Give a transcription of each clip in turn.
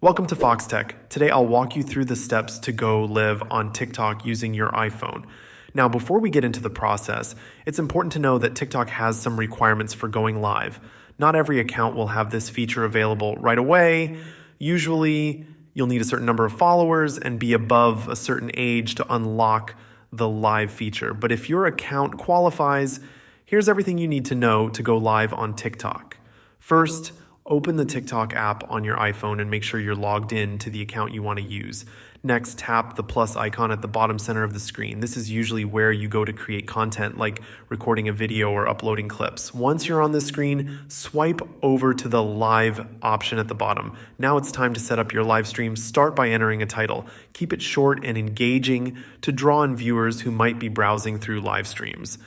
Welcome to Foxtecc. Today I'll walk you through the steps to go live on TikTok using your iPhone. Now, before we get into the process, it's important to know that TikTok has some requirements for going live. Not every account will have this feature available right away. Usually, you'll need a certain number of followers and be above a certain age to unlock the live feature. But if your account qualifies, here's everything you need to know to go live on TikTok. First, open the TikTok app on your iPhone and make sure you're logged in to the account you want to use. Next, tap the plus icon at the bottom center of the screen. This is usually where you go to create content like recording a video or uploading clips. Once you're on the screen, swipe over to the live option at the bottom. Now it's time to set up your live stream. Start by entering a title. Keep it short and engaging to draw in viewers who might be browsing through live streams.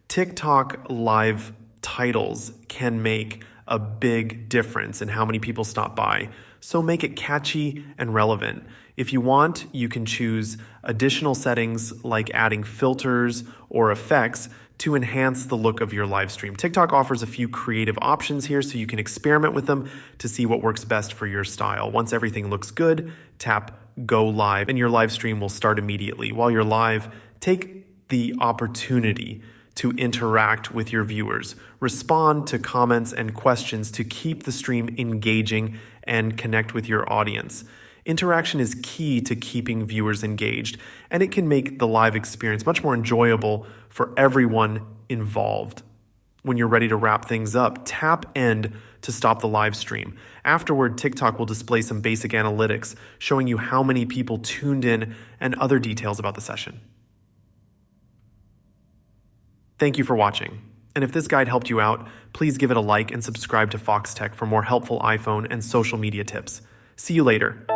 TikTok live titles can make a big difference in how many people stop by, so make it catchy and relevant. If you want, you can choose additional settings like adding filters or effects to enhance the look of your live stream. TikTok offers a few creative options here, so you can experiment with them to see what works best for your style. Once everything looks good, tap Go Live, and your live stream will start immediately. While you're live, take the opportunity to interact with your viewers. Respond to comments and questions to keep the stream engaging and connect with your audience. Interaction is key to keeping viewers engaged, and it can make the live experience much more enjoyable for everyone involved. When you're ready to wrap things up, tap End to stop the live stream. Afterward, TikTok will display some basic analytics showing you how many people tuned in and other details about the session. Thank you for watching. And if this guide helped you out, please give it a like and subscribe to Foxtecc for more helpful iPhone and social media tips. See you later.